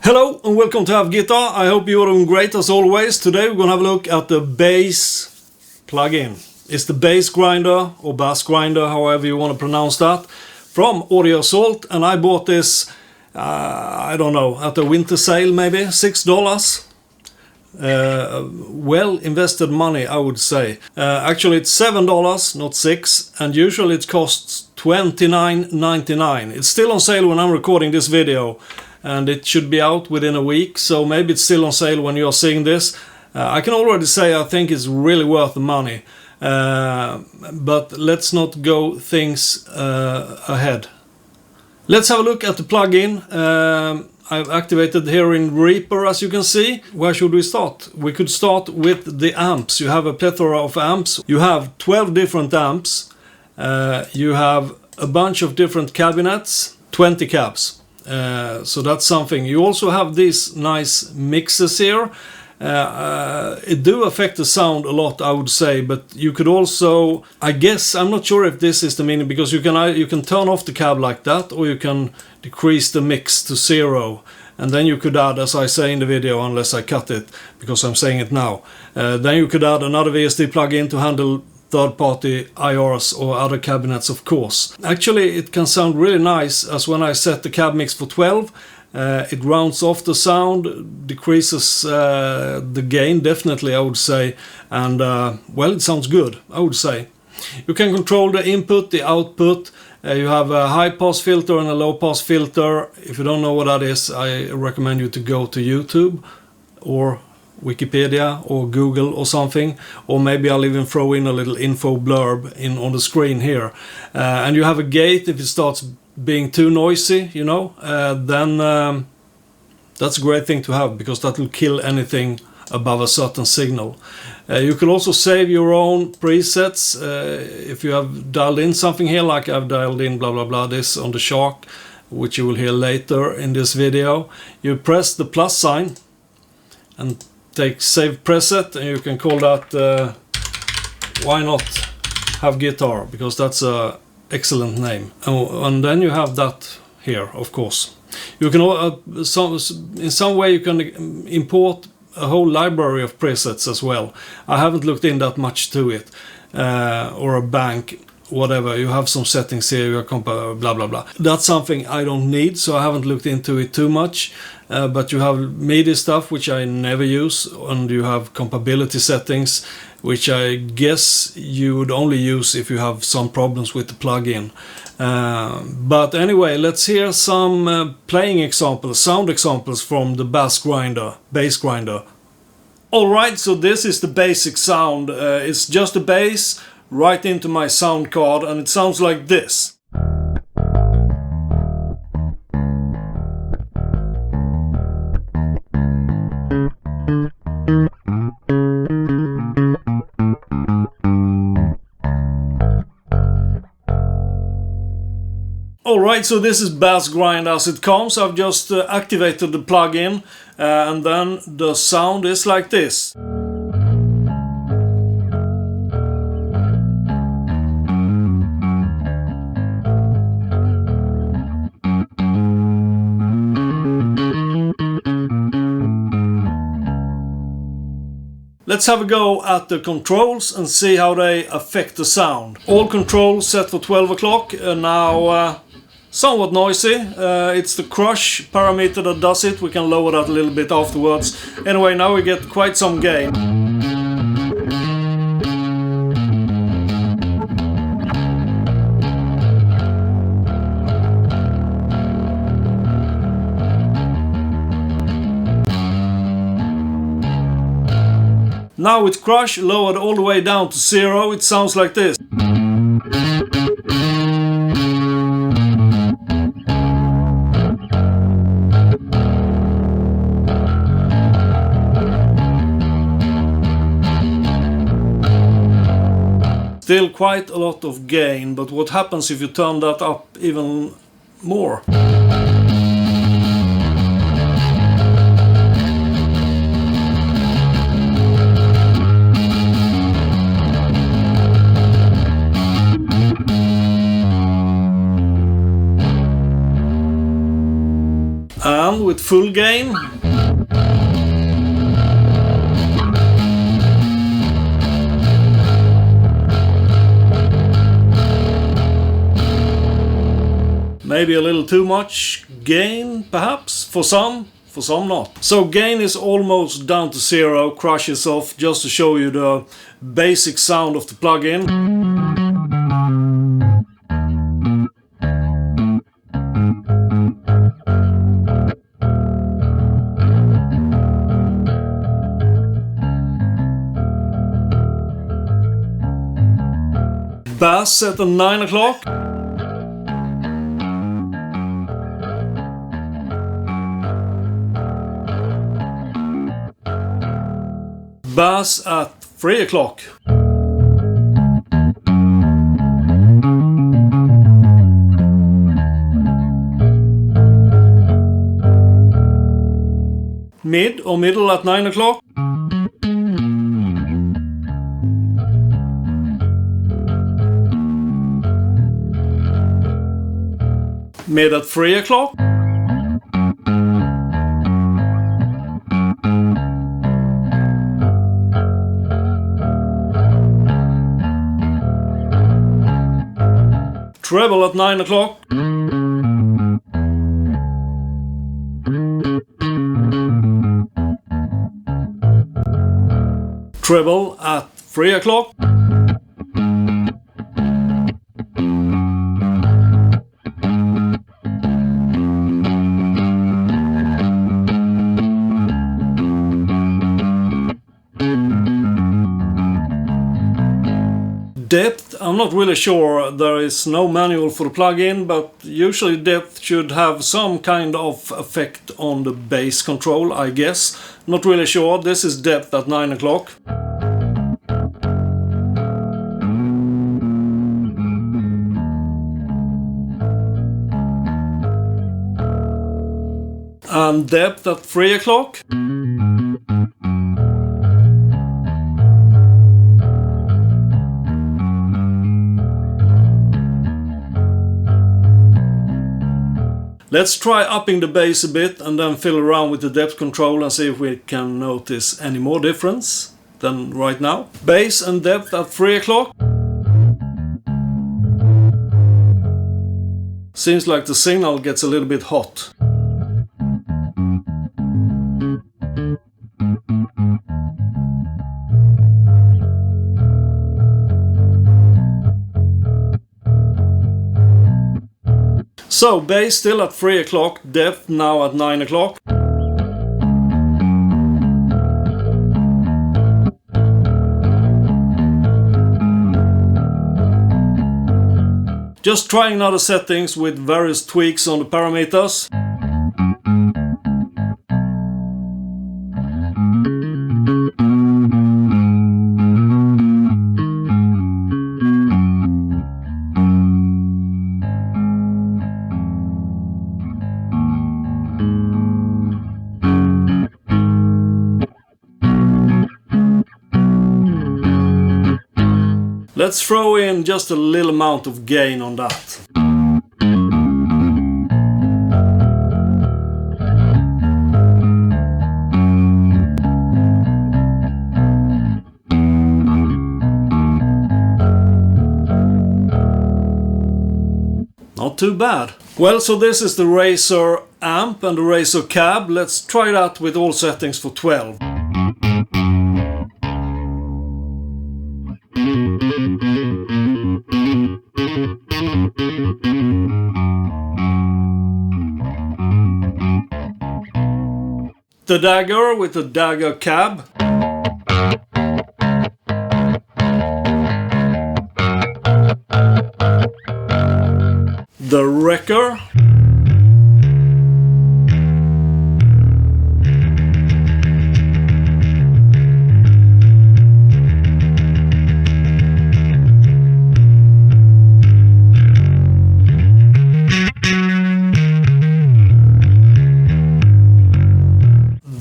Hello and welcome to Have Guitar. I hope you're doing great as always. Today we're gonna have a look at the bass plugin. It's the Bassgrinder or Bassgrinder, however you want to pronounce that, from Assualt, and I bought this, I don't know, at the winter sale maybe, $6. Well invested money, I would say. Actually it's $7, not $6, and usually it costs $29.99. It's still on sale when I'm recording this video, and it should be out within a week, so maybe it's still on sale when you're seeing this. I can already say I think it's really worth the money, but let's not go things ahead. Let's have a look at the plugin. I've activated here in Reaper, as you can see. Where should we start? We could start with the amps. You have a plethora of amps. You have 12 different amps. You have a bunch of different cabinets, 20 cabs. So that's something. You also have these nice mixes here. It do affect the sound a lot, I would say, but you could also, I guess, I'm not sure if this is the meaning, because you can turn off the cab like that, or you can decrease the mix to 0, and then you could add, as I say in the video, unless I cut it, because I'm saying it now, then you could add another VST plugin to handle third-party IRs or other cabinets, of course. Actually, it can sound really nice, as when I set the cab mix for 12, it rounds off the sound, decreases the gain, definitely, I would say, and well, it sounds good, I would say. You can control the input, the output. You have a high-pass filter and a low-pass filter. If you don't know what that is, I recommend you to go to YouTube or Wikipedia or Google or something, or maybe I'll even throw in a little info blurb on the screen here. And you have a gate. If it starts being too noisy, you know, then that's a great thing to have, because that will kill anything above a certain signal. You can also save your own presets if you have dialed in something here, like I've dialed in blah blah blah this on the Shark, which you will hear later in this video. You press the plus sign and take save preset, and you can call that why not Have Guitar, because that's a excellent name. And then you have that here, of course. You can in some way you can import a whole library of presets as well. I haven't looked in that much to it, or a bank, whatever. You have some settings here, you blah blah blah. That's something I don't need, so I haven't looked into it too much. But you have MIDI stuff, which I never use, and you have compatibility settings, which I guess you would only use if you have some problems with the plugin. But anyway, let's hear some playing examples, sound examples from the Bassgrinder. Alright, so this is the basic sound. It's just a bass right into my sound card, and it sounds like this. Alright, so this is Bassgrinder as it comes. I've just activated the plugin, and then the sound is like this. Let's have a go at the controls and see how they affect the sound. All controls set for 12 o'clock, now somewhat noisy. It's the crush parameter that does it. We can lower that a little bit afterwards. Anyway, now we get quite some gain. Now with crush lowered all the way down to 0, it sounds like this. Still quite a lot of gain, but what happens if you turn that up even more? And with full gain. Maybe a little too much gain, perhaps, for some not. So gain is almost down to zero, crushes off, just to show you the basic sound of the plugin. Bass set at 9 o'clock. Bass at 3 o'clock. Mid or middle at 9 o'clock. Mid at 3 o'clock. Treble at 9 o'clock. Treble at 3 o'clock. Depth, I'm not really sure, there is no manual for the plugin, but usually depth should have some kind of effect on the bass control, I guess. Not really sure, this is depth at 9 o'clock. And depth at 3 o'clock. Let's try upping the bass a bit and then fiddle around with the depth control and see if we can notice any more difference than right now. Bass and depth at 3 o'clock. Seems like the signal gets a little bit hot. So, bass still at 3 o'clock, depth now at 9 o'clock. Just trying other settings with various tweaks on the parameters. Let's throw in just a little amount of gain on that. Not too bad. Well, so this is the Razor amp and the Razor cab. Let's try that with all settings for 12. The Dagger with the Dagger cab. The Wrecker.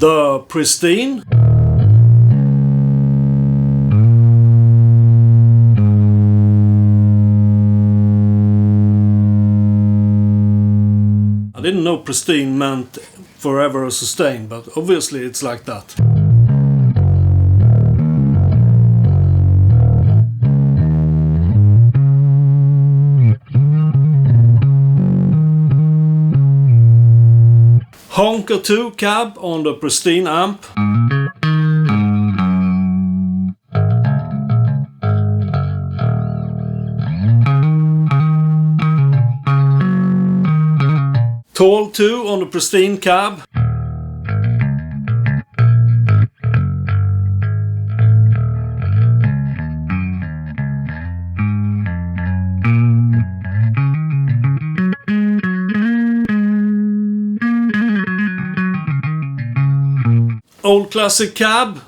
The Pristine. I didn't know pristine meant forever sustained, but obviously it's like that. Honker 2 cab on the pristine amp. Tall 2 on the pristine cab. Old classic cab.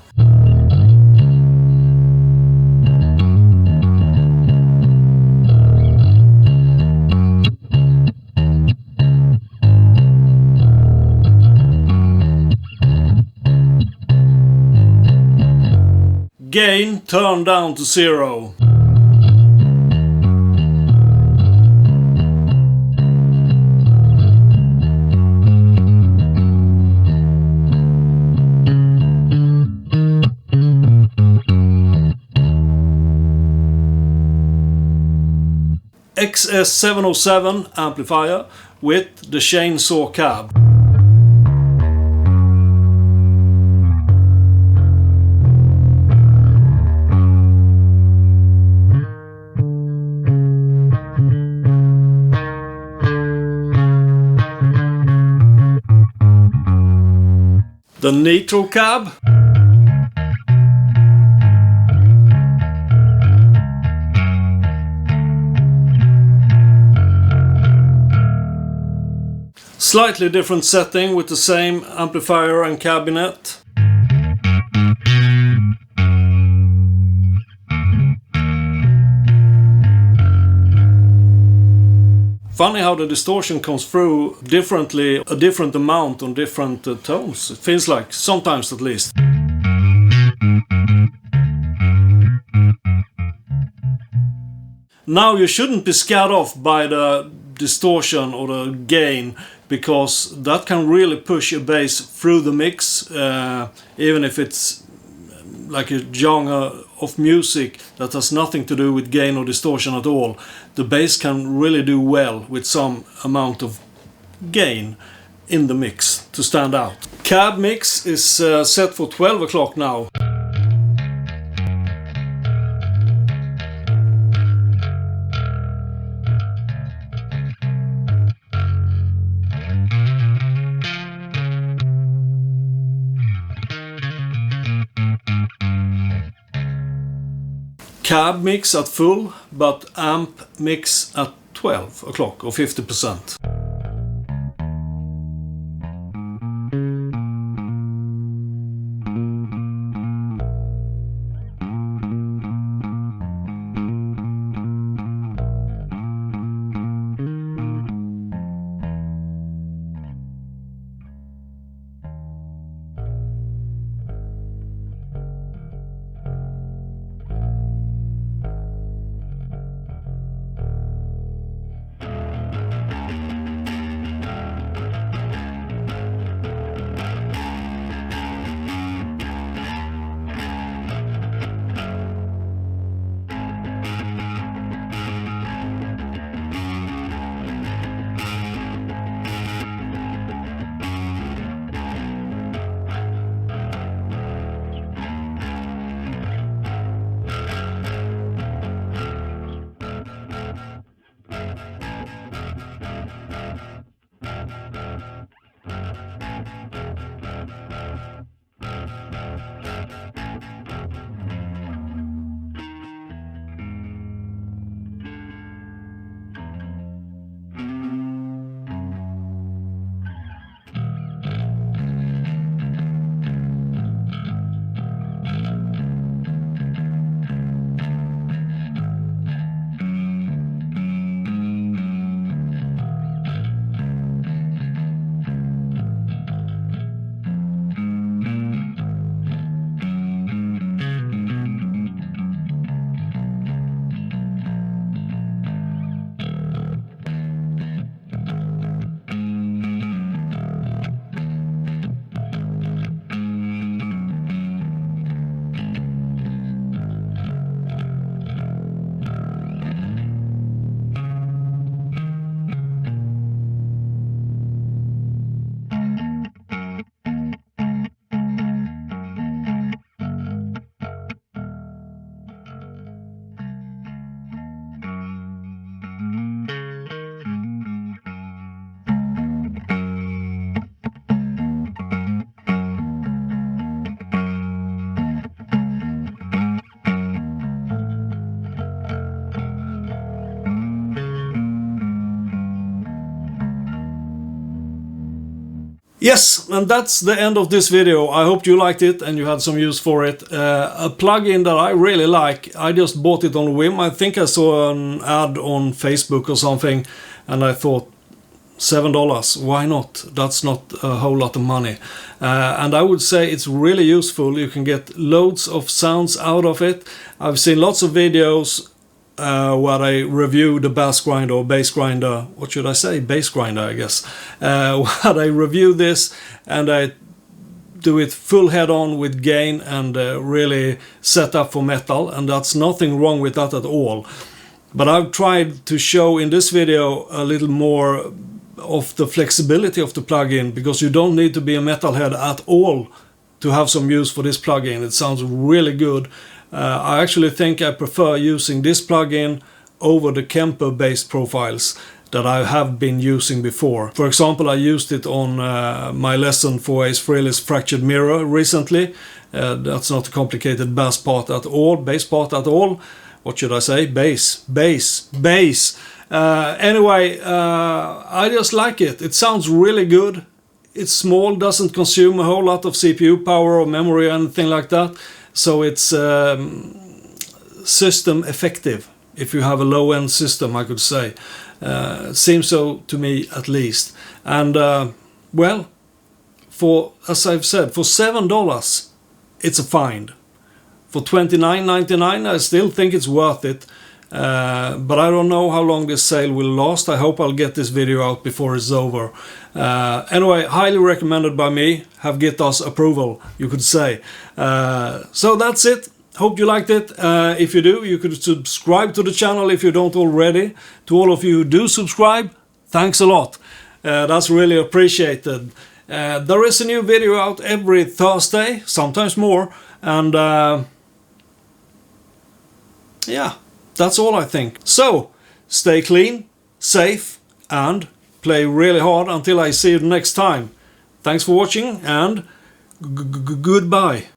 Gain turned down to 0. XS707 amplifier with the chainsaw cab. The Nitro cab. Slightly different setting with the same amplifier and cabinet. Funny how the distortion comes through differently, a different amount on different tones. It feels like, sometimes at least. Now you shouldn't be scared off by the distortion or the gain, because that can really push a bass through the mix, even if it's like a genre of music that has nothing to do with gain or distortion at all. The bass can really do well with some amount of gain in the mix to stand out. Cab mix is set for 12 o'clock now. Cab mix at full, but amp mix at 12 o'clock or 50%. Yes, and that's the end of this video. I hope you liked it and you had some use for it. A plugin that I really like, I just bought it on a whim. I think I saw an ad on Facebook or something, and I thought, $7, why not? That's not a whole lot of money. And I would say it's really useful. You can get loads of sounds out of it. I've seen lots of videos where they review the Bassgrinder or Bassgrinder, what should I say? Bassgrinder, I guess. Where they review this and I do it full head on with gain and really set up for metal, and that's nothing wrong with that at all. But I've tried to show in this video a little more of the flexibility of the plugin, because you don't need to be a metalhead at all to have some use for this plugin. It sounds really good. I actually think I prefer using this plugin over the Kemper based profiles that I have been using before. For example, I used it on my lesson for Ace Frehley's Fractured Mirror recently. That's not a complicated bass part at all, bass part at all. What should I say? Bass. Anyway, I just like it. It sounds really good. It's small, doesn't consume a whole lot of CPU power or memory or anything like that. So it's system effective. If you have a low-end system, I could say. Seems so to me, at least. And well, as I've said, for $7, it's a find. For $29.99, I still think it's worth it. But I don't know how long this sale will last. I hope I'll get this video out before it's over. Anyway, highly recommended by me. Have Guitar's approval, you could say. So that's it. Hope you liked it. If you do, you could subscribe to the channel if you don't already. To all of you who do subscribe, thanks a lot. That's really appreciated. There is a new video out every Thursday, sometimes more. And yeah, that's all I think. So, stay clean, safe, and play really hard until I see you next time. Thanks for watching, and goodbye.